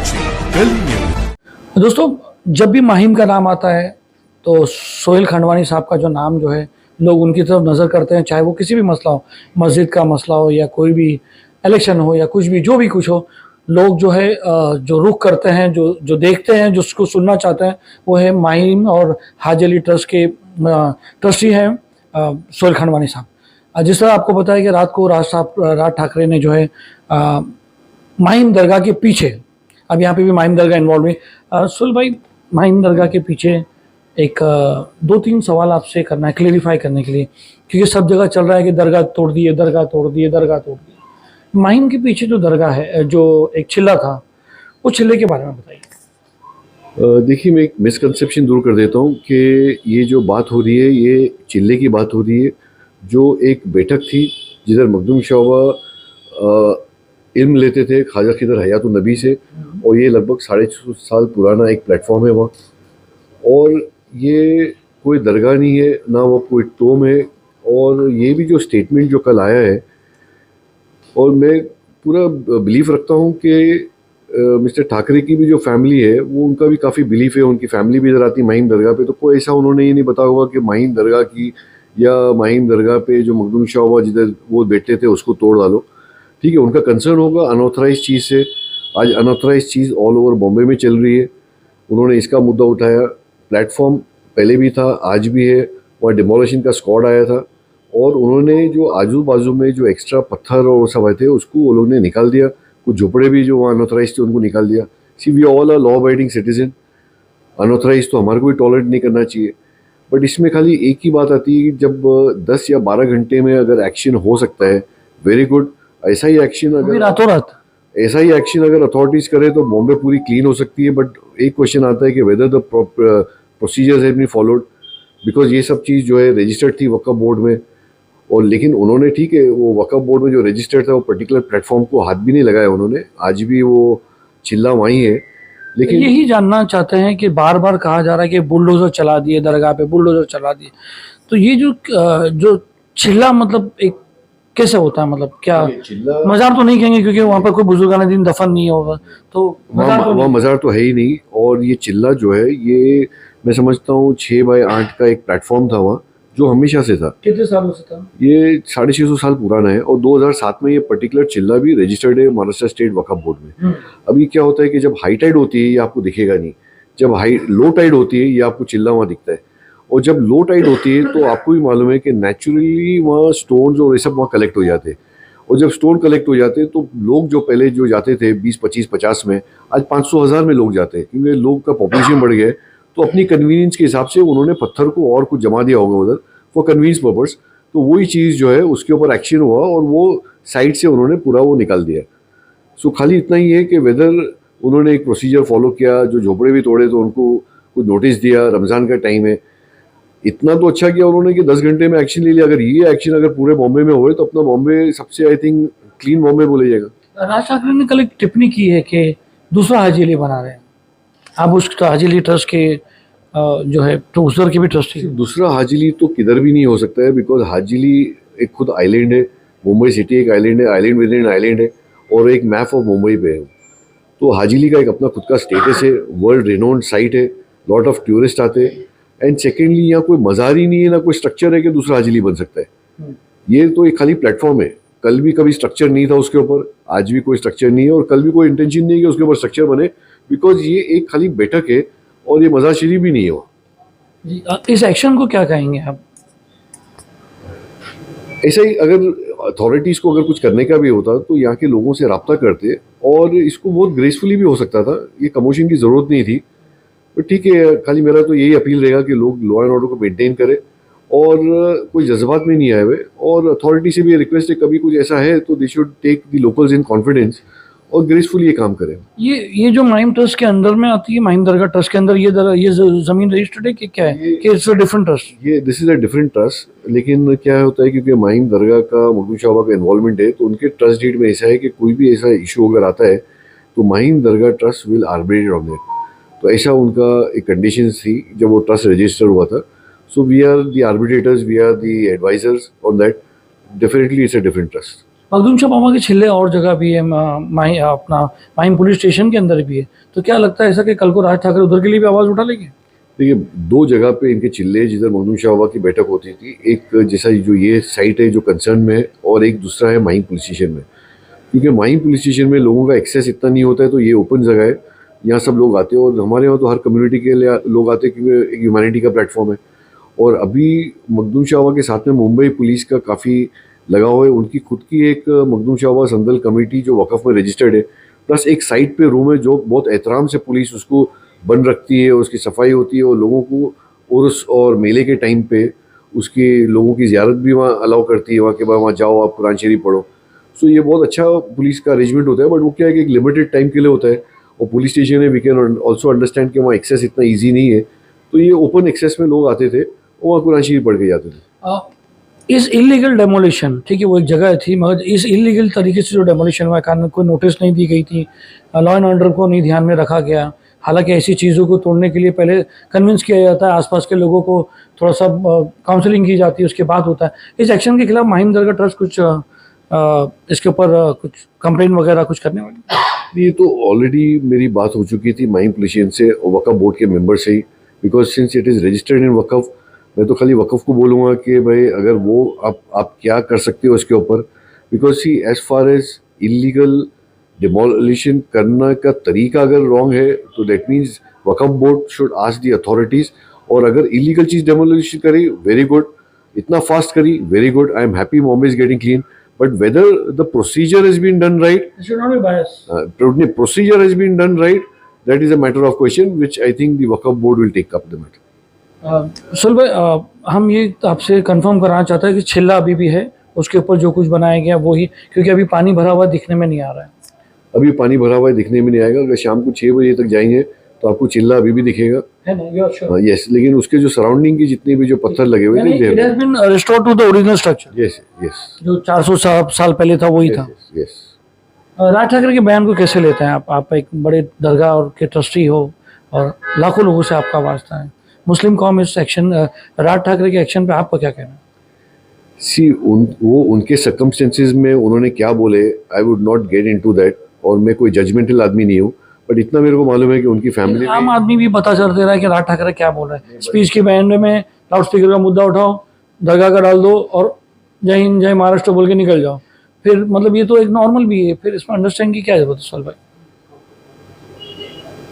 साक्षी Delhi news. दोस्तों, जब भी माहिम का नाम आता है तो सोहेल खंडवानी साहब का जो नाम जो है लोग उनकी तरफ नज़र करते हैं, चाहे वो किसी भी मसला हो, मस्जिद का मसला हो या कोई भी इलेक्शन हो या कुछ भी जो भी कुछ हो, लोग जो है जो रुख करते हैं, जो देखते हैं, जो उसको सुनना चाहते हैं, वो है माहिम और हाजी अली ट्रस्ट के ट्रस्टी हैं सोहेल खंडवानी साहब। जिस तरह आपको पता है कि रात को राज ठाकरे ने जो है माहिम दरगाह के पीछे, अब यहाँ पे भी माहिम दरगाह इन्वॉल्व है। सुल भाई, माहिम दरगाह के पीछे एक दो तीन सवाल आपसे करना है, क्लेरिफाई करने के लिए, क्योंकि सब जगह चल रहा है कि दरगाह तोड़ दिए, दरगाह तोड़ दिए, दरगाह तोड़ दिए। माहिम के पीछे जो दरगाह है, जो एक चिल्ला था, उस चिल्ले के बारे में बताइए। देखिए, मैं एक मिसकंसेप्शन दूर कर देता हूँ कि ये जो बात हो रही है ये चिल्ले की बात हो रही है, जो एक बैठक थी जिधर मखदूम शाह इल्म लेते थे ख्वाजा खिदर हयातुन नबी से, और ये लगभग 650 साल पुराना एक प्लेटफॉर्म है वहाँ। और ये कोई दरगाह नहीं है, ना वो कोई टोम है। और ये भी जो स्टेटमेंट जो कल आया है, और मैं पूरा बिलीफ रखता हूँ कि मिस्टर ठाकरे की भी जो फैमिली है वो उनका भी काफ़ी बिलीफ है, उनकी फैमिली भी इधर आती है माहिम दरगाह पे, तो कोई ऐसा उन्होंने ये नहीं बताया होगा कि माहिम दरगाह की या माहिम दरगाह पे जो मखदूम शाह हुआ जिधर वो बैठते थे उसको तोड़ डालो। ठीक है, उनका कंसर्न होगा अनऑथराइज चीज़ से। आज अनऑथराइज चीज़ ऑल ओवर बॉम्बे में चल रही है, उन्होंने इसका मुद्दा उठाया। प्लेटफॉर्म पहले भी था, आज भी है, वहाँ डिमोलिशन का स्क्वाड आया था, और उन्होंने जो आजू बाजू में जो एक्स्ट्रा पत्थर और सब आए थे उसको वो लोग ने निकाल दिया। कुछ झोपड़े भी जो वहाँ अनऑथराइज थे उनको निकाल दिया। See we all are law abiding citizen, unauthorised तो हमारे को भी टॉलरेट नहीं करना चाहिए। बट इसमें खाली एक ही बात आती है कि जब 10 या 12 घंटे में अगर एक्शन हो सकता है, वेरी गुड। ऐसा ही एक्शन अगर रातों रात ऐसा ही एक्शन अगर अथॉरिटीज़ करे तो बॉम्बे पूरी क्लीन हो सकती है। बट एक क्वेश्चन आता है कि whether the procedures have been followed, because ये सब चीज़ जो है रजिस्टर्ड थी वक्फ बोर्ड में, और लेकिन उन्होंने, ठीक है, वो वक्फ बोर्ड में जो रजिस्टर्ड था वो पर्टिकुलर प्लेटफॉर्म को हाथ भी नहीं लगाया उन्होंने। आज भी वो चिल्ला वहीं है। लेकिन यही जानना चाहते हैं कि बार बार कहा जा रहा है कि बुलडोजर चला दिए दरगाह पे, बुलडोजर चला दिए, तो ये जो चिल्ला मतलब एक कैसे होता है, मतलब क्या मज़ार तो नहीं कहेंगे क्योंकि वहाँ पर कोई बुजुर्गाना दिन दफन नहीं होगा, तो वहाँ मज़ार तो है ही नहीं। और ये चिल्ला जो है ये मैं समझता हूँ 6 बाय 8 का एक प्लेटफॉर्म था वहाँ, जो हमेशा से था। कितने सालों से था? ये 650 साल पुराना है, और 2007 में ये पर्टिकुलर चिल्ला भी रजिस्टर्ड है महाराष्ट्र स्टेट वक्फ बोर्ड में। अभी क्या होता है कि जब हाई टाइड होती है ये आपको दिखेगा नहीं, जब लो टाइड होती है ये आपको चिल्ला वहाँ दिखता है। और जब लो टाइड होती है तो आपको भी मालूम है कि नेचुरली वहाँ स्टोन्स और ये सब वहाँ कलेक्ट हो जाते हैं। और जब स्टोन कलेक्ट हो जाते हैं तो लोग जो पहले जो जाते थे 20, 25, 50 में, आज 500, 1000 में लोग जाते हैं, क्योंकि लोग का पॉपुलेशन बढ़ गया है। तो अपनी कन्वीनियंस के हिसाब से उन्होंने पत्थर को और कुछ जमा दिया होगा उधर फॉर कन्वीनियंस पर्पस। तो वही चीज़ जो है उसके ऊपर एक्शन हुआ और वो साइड से उन्होंने पूरा वो निकाल दिया। सो खाली इतना ही है कि वेदर उन्होंने एक प्रोसीजर फॉलो किया, जो झोपड़े भी तोड़े तो उनको कुछ नोटिस दिया, रमज़ान का टाइम है, इतना तो अच्छा किया उन्होंने कि 10 घंटे में एक्शन ले लिया। अगर ये एक्शन अगर पूरे बॉम्बे में हुए तो अपना बॉम्बे सबसे आई थिंक क्लीन बॉम्बे बोले जाएगा। राज ठाकरे ने कल एक टिप्पणी की है कि दूसरा हाजी अली बना रहे हैं आप, उस हाजी अली ट्रस्ट के जो है तो उधर के भी ट्रस्टी। दूसरा हाजी अली तो किधर भी नहीं हो सकता है, बिकॉज हाजी अली एक खुद आइलैंड है, मुंबई सिटी एक आइलैंड है, आइलैंड विद इन आइलैंड है, और एक मैप ऑफ मुंबई पे है। तो हाजी अली का एक अपना खुद का स्टेटस है, वर्ल्ड रिनोन्ड साइट है, लॉट ऑफ टूरिस्ट आते हैं। एंड सेकेंडली यहाँ कोई मज़ार ही नहीं है, ना कोई स्ट्रक्चर है कि दूसरा हाजी अली बन सकता है। ये तो एक खाली प्लेटफॉर्म है। कल भी कभी स्ट्रक्चर नहीं था उसके ऊपर, आज भी कोई स्ट्रक्चर नहीं है, और कल भी कोई इंटेंशन नहीं है कि उसके ऊपर स्ट्रक्चर बने, बिकॉज ये एक खाली बैठक है और ये मज़ार शरीफ भी नहीं है वहाँ। इस एक्शन को क्या कहेंगे आप? ऐसा ही अगर अथॉरिटीज़ को अगर कुछ करने का भी होता तो यहाँ के लोगों से रब्ता करते, और इसको बहुत ग्रेसफुली भी हो सकता था, ये कमोशन की ज़रूरत नहीं थी। तो ठीक है, खाली मेरा तो यही अपील रहेगा कि लोग लॉ एंड ऑर्डर को मेंटेन करें और कोई जज्बात में नहीं आए हुए। और अथॉरिटी से भी ये रिक्वेस्ट है, कभी कुछ ऐसा है तो they should take the locals in confidence और ग्रेसफुली ये काम करें। ये जो माहिम ट्रस्ट के अंदर में आती है, माहिम दरगाह ट्रस्ट के अंदर ये जमीन रजिस्टर्ड है कि क्या है, कि इट्स अ डिफरेंट ट्रस्ट? ये this is a different trust. लेकिन क्या होता है, क्योंकि माहिम दरगाह का मखदूम शाह का इन्वॉल्वमेंट है, तो उनके ट्रस्ट डीड में ऐसा है कि कोई भी ऐसा इशू अगर आता है तो माहिम दरगाह trust will arbitrate on it. तो ऐसा उनका एक कंडीशन थी जब वो ट्रस्ट रजिस्टर हुआ था। So we are the arbitrators, we are the advisers on that. Definitely it's a different trust. Makhdoom Shah मामा के छिल्ले और जगह भी है, अपना माहिम पुलिस स्टेशन के अंदर भी है, तो क्या लगता है ऐसा कि कल को राज ठाकरे उधर के लिए भी आवाज़ उठा लेंगे? देखिए, दो जगह पे इनके चिल्ले जिधर मखदूम शाह बाबा की बैठक होती थी, एक जैसा जो ये साइट है जो कंसर्न में है, और एक दूसरा है माहिम पुलिस स्टेशन में। क्योंकि माहिम पुलिस स्टेशन में लोगों का एक्सेस इतना नहीं होता है, तो ये ओपन जगह है, यहाँ सब लोग आते हैं, और हमारे यहाँ तो हर कम्युनिटी के लिए लोग आते हैं क्योंकि एक ह्यूमैनिटी का प्लेटफॉर्म है। और अभी मखदूम शाह बाबा के साथ में मुंबई पुलिस का काफ़ी लगाव है, उनकी खुद की एक मखदूम शाह बाबा संदल कमेटी जो वक़फ़ में रजिस्टर्ड है, प्लस एक साइट पे रूम है जो बहुत एहतराम से पुलिस उसको बंद रखती है, उसकी सफाई होती है, और लोगों को उर्स और मेले के टाइम पे उसके लोगों की ज़ियारत भी वहाँ अलाउ करती है, वहाँ के बाद वहाँ जाओ आप कुरान शरीफ पढ़ो। सो ये बहुत अच्छा पुलिस का अरेंजमेंट होता है, बट वो क्या है कि एक लिमिटेड टाइम के लिए होता है, और पुलिस स्टेशन है, वी कैन ऑल्सो अंडरस्टैंड कि वहाँ एक्सेस इतना ईजी नहीं है, तो ये ओपन एक्सेस में लोग आते थे और वहाँ कुरान शरीफ पढ़ के जाते थे। इस इलीगल डेमोलिशन, ठीक है वो एक जगह थी, मगर इस इलीगल तरीके से जो डेमोलिशन हुआ, कारण कोई नोटिस नहीं दी गई थी, लॉ एंड ऑर्डर को नहीं ध्यान में रखा गया। हालांकि ऐसी चीज़ों को तोड़ने के लिए पहले कन्विंस किया जाता है, आसपास के लोगों को थोड़ा सा काउंसलिंग की जाती है, उसके बाद होता है। इस एक्शन के खिलाफ माहिम दरगाह ट्रस्ट कुछ इसके ऊपर कुछ कंप्लेन वगैरह कुछ करने वाली? ये तो ऑलरेडी मेरी बात हो चुकी थी माहिम पुलिस से और वक़फ़ बोर्ड के मेंबर से ही, because since it is registered in वक़फ़, मैं तो खाली वक़फ़ को बोलूँगा कि भाई अगर वो आप क्या कर सकते हो इसके ऊपर, because see as far as illegal demolition करना का तरीका अगर रॉन्ग है, तो दैट मीन्स वक़फ़ board should ask the authorities, और अगर इलीगल चीज़ डेमोलिशन करी, वेरी गुड, इतना फास्ट करी, very good, I am happy Mumbai is getting clean, but whether the procedure has been done right, It should not be biased. procedure has been done right, that is a matter of question which I think the Waqf board will take up the matter. सुल भाई, हम ये आपसे confirm कराना चाहते हैं कि छिल्ला अभी भी है, उसके ऊपर जो कुछ बनाया गया वो ही, क्योंकि अभी पानी भरा हुआ दिखने में नहीं आ रहा है। अभी पानी भरा हुआ दिखने में नहीं आएगा, अगर शाम को 6 बजे तक जाएंगे तो आपको चिल्ला अभी भी दिखेगा, है ना? You are sure? यस, लेकिन उसके जो सराउंडिंग की जितने भी जो पत्थर लगे हुए थे, it has been restored to the original structure. Yes yes जो 400 साल पहले था वही था। यस। राज ठाकरे के बयान को कैसे लेते हैं आप एक बड़े दरगाह और के ट्रस्टी हो और लाखों लोगों से आपका वास्ता है, मुस्लिम कौम इस एक्शन, राज ठाकरे के एक्शन पे आपका क्या कहना है? सी वो उनके सर्कमस्टेंसेज में उन्होंने क्या बोले, I would not get into that, और मैं कोई जजमेंटल आदमी नहीं हूँ, बट इतना मेरे को मालूम है कि उनकी फैमिली आम आदमी भी पता चल दे रहा है कि राज ठाकरे क्या बोल रहे हैं। स्पीच के बयान में लाउड स्पीकर का मुद्दा उठाओ, दरगाह का डाल दो और जय हिंद जय महाराष्ट्र बोल के निकल जाओ, फिर मतलब ये तो एक नॉर्मल भी है, फिर इसमें अंडरस्टैंड की क्या जरूरत है सवाल भाई?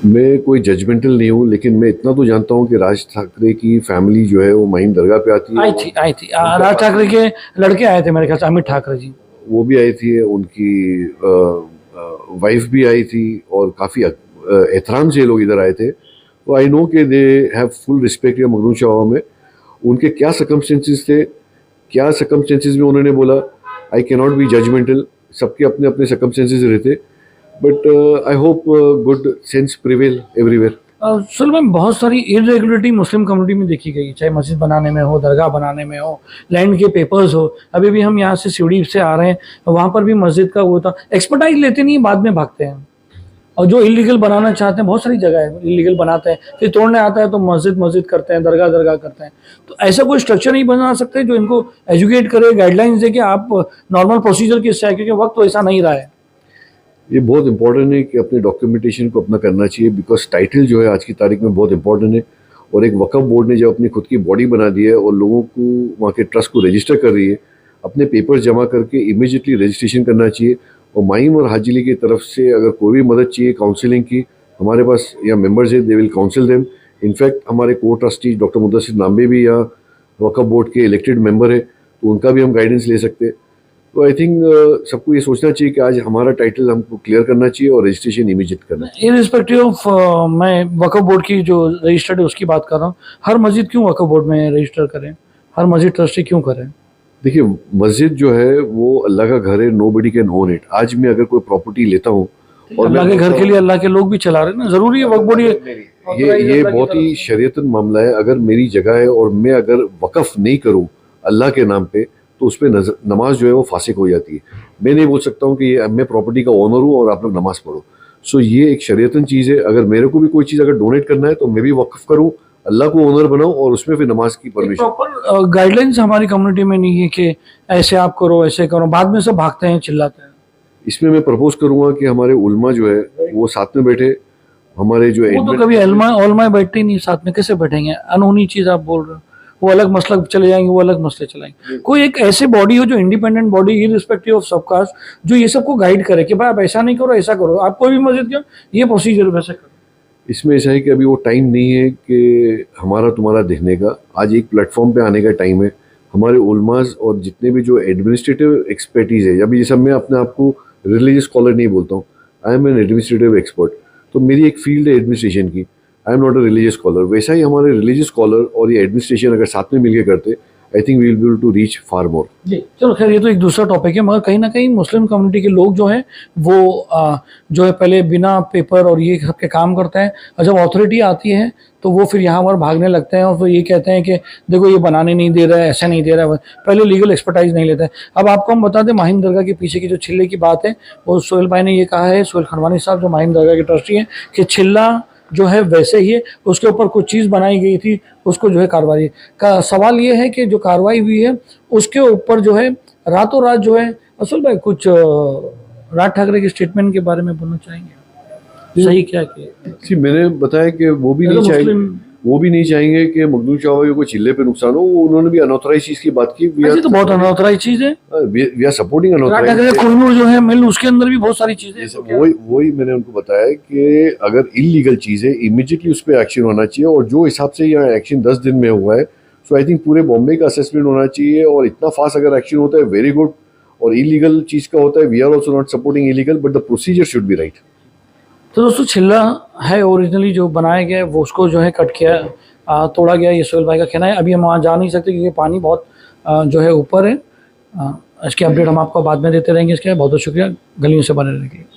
मैं कोई जजमेंटल नहीं हूँ, लेकिन मैं इतना तो जानता हूँ कि राज ठाकरे की फैमिली जो है वो माहिम दरगाह पे आती है। आई थी राज ठाकरे के लड़के आए थे मेरे ख्याल से, अमित ठाकरे जी, वो भी आई थी, उनकी वाइफ भी आई थी, और काफ़ी एहतराम से लोग इधर आए थे, तो आई नो कि दे हैव फुल रिस्पेक्ट या मखदूम शाह बाबा में। उनके क्या सर्कमस्टेंसेस थे, क्या सर्कमस्टेंसेस में उन्होंने बोला, I can not be judgemental, सबके अपने अपने सर्कमस्टेंसेस रहते, but I hope good sense prevail everywhere. सुल में बहुत सारी इरेगुलरिटी मुस्लिम कम्युनिटी में देखी गई, चाहे मस्जिद बनाने में हो, दरगाह बनाने में हो, लैंड के पेपर्स हो। अभी भी हम यहाँ से सीढ़ी से आ रहे हैं, वहाँ पर भी मस्जिद का वो था, एक्सपर्टाइज लेते नहीं, बाद में भागते हैं। और जो इलीगल बनाना चाहते हैं, बहुत सारी जगह है इलीगल बनाते हैं, फिर तोड़ने आता है तो मस्जिद करते हैं, दरगाह करते हैं। तो ऐसा कोई स्ट्रक्चर नहीं बना सकते जो इनको एजुकेट करे, गाइडलाइंस दे कि आप नॉर्मल प्रोसीजर किससे है, क्योंकि वक्त तो ऐसा नहीं रहा है। ये बहुत इंपॉर्टेंट है कि अपने डॉक्यूमेंटेशन को अपना करना चाहिए, बिकॉज टाइटल जो है आज की तारीख में बहुत इंपॉर्टेंट है, और एक वक़फ़ बोर्ड ने जब अपनी खुद की बॉडी बना दी है और लोगों को वहाँ के ट्रस्ट को रजिस्टर कर रही है, अपने पेपर्स जमा करके इमीडिएटली रजिस्ट्रेशन करना चाहिए। और माहिम और हाजिली की तरफ से अगर कोई भी मदद चाहिए काउंसलिंग की, हमारे पास या मेंबर्स है, they will council them. In fact हमारे को ट्रस्टी डॉक्टर मुदस्सिर नाम्बे भी यहाँ वक़फ़ बोर्ड के इलेक्टेड मेंबर है, तो उनका भी हम गाइडेंस ले सकते हैं। तो आई थिंक सबको ये सोचना चाहिए कि आज हमारा टाइटल हमको क्लियर करना चाहिए और रजिस्ट्रेशन इमीडिएट करना चाहिए। इरिस्पेक्टिव ऑफ मैं वक़फ़ बोर्ड की जो रजिस्टर्ड है उसकी बात कर रहा हूँ, हर मस्जिद क्यों वक़फ़ बोर्ड में रजिस्टर करें, हर मस्जिद ट्रस्टी क्यों करें? देखिए, मस्जिद जो है वो अल्लाह का घर है, नोबडी कैन ओन इट। आज मैं अगर कोई प्रॉपर्टी लेता हूँ और अल्लाह के घर के लिए अल्लाह के लोग भी चला रहे हैं ना, जरूरी है वक्फ बोर्ड ये बहुत ही शरीयतन मामला है। अगर मेरी जगह है और मैं अगर वक़फ़ नहीं करूँ अल्लाह के नाम पे, तो उस पर नमाज जो है वो फासिक हो जाती है। मैं नहीं बोल सकता हूँ कि ये मैं प्रॉपर्टी का ओनर हूँ और आप लोग नमाज पढ़ो। सो ये एक शरीयतन चीज़ है। अगर मेरे को भी कोई चीज़ अगर डोनेट करना है तो मैं भी वक़फ़ करूँ, अल्लाह को ओनर बनाओ और उसमें फिर नमाज की परमिशन। प्रॉपर गाइडलाइंस हमारी कम्युनिटी में नहीं है कि ऐसे आप करो ऐसे करो, बाद में सब भागते हैं चिल्लाते हैं। इसमें मैं प्रपोज करूंगा कि हमारे उलमा जो है वो साथ में बैठे, हमारे जो वो तो कभी ओलमा बैठते ही नहीं साथ में, कैसे बैठेंगे? अनहोनी चीज आप बोल रहे हो। वो अलग मसला चले जाएंगे, वो अलग मसले चलाएंगे। कोई एक ऐसे बॉडी हो जो independent body irrespective of subcaste, जो ये सबको गाइड करे कि भाई आप ऐसा नहीं करो ऐसा करो, आप कोई भी मस्जिद जाओ ये प्रोसीजर वैसे करो। इसमें ऐसा है कि अभी वो टाइम नहीं है कि हमारा तुम्हारा देखने का, आज एक प्लेटफॉर्म पे आने का टाइम है। हमारे उलमास और जितने भी जो एडमिनिस्ट्रेटिव एक्सपर्टीज है, अभी जैसे मैं अपने आप को रिलीजियस स्कॉलर नहीं बोलता हूँ, I am N administrative expert, तो मेरी एक फील्ड है एडमिनिस्ट्रेशन की, I am not a religious scholar. वैसा ही हमारे रिलीजियस स्कॉलर और ये एडमिनिस्ट्रेशन अगर साथ में मिलकर करते, I think we will be able to reach far more. जी चलो खैर, ये तो एक दूसरा टॉपिक है, मगर कहीं ना कहीं मुस्लिम कम्युनिटी के लोग जो हैं वो जो है पहले बिना पेपर और ये सब के काम करते हैं, और जब अथॉरिटी आती है तो वो फिर यहाँ पर भागने लगते हैं और फिर ये कहते हैं कि देखो ये बनाने नहीं दे रहा है, ऐसा नहीं दे रहा है, पहले लीगल एक्सपर्टाइज नहीं लेते हैं। अब आपको हम बता दें, माहिम दरगाह के पीछे की जो छिल्ले की बात है वो सोहेल भाई ने ये कहा है, सोहेल खंडवानी साहब जो माहिम दरगाह के ट्रस्टी हैं, कि छिल्ला जो है वैसे ही है, उसके ऊपर कुछ चीज़ बनाई गई थी, उसको जो है कार्रवाई का सवाल ये है कि जो कार्रवाई हुई है उसके ऊपर जो है रातों रात जो है, असल भाई कुछ राज ठाकरे के स्टेटमेंट के बारे में बोलना चाहेंगे, सही क्या किया? मैंने बताया कि वो भी नहीं चाहेंगे कि मखदूम शाह को चिल्ले पे नुकसान हो। उन्होंने भी अनऑथराइज चीज की बात की। ऐसे तो बहुत अनऑथराइज चीज है, we are supporting Raj Thackeray unauthorised. कुरनूर जो है मिल, उसके अंदर भी बहुत सारी चीजें हैं। वही मैंने उनको बताया कि अगर इलीगल चीज है इमीडिएटली उस पर एक्शन होना चाहिए, और जो हिसाब से यहाँ एक्शन 10 दिन में हुआ है, सो आई थिंक पूरे बॉम्बे का असेसमेंट होना चाहिए, और इतना फास्ट अगर एक्शन होता है वेरी गुड। और इलीगल चीज का होता है, we are also not supporting illegal, but the procedure should be right. तो दोस्तों छिल्ला है ओरिजिनली जो बनाया गया है वो उसको जो है कट किया, तोड़ा गया, ये सोहेल भाई का कहना है। अभी हम वहाँ जा नहीं सकते क्योंकि पानी बहुत जो है ऊपर है। इसकी अपडेट हम आपको बाद में देते रहेंगे। इसके लिए बहुत बहुत शुक्रिया गलियों से बने रहने के लिए।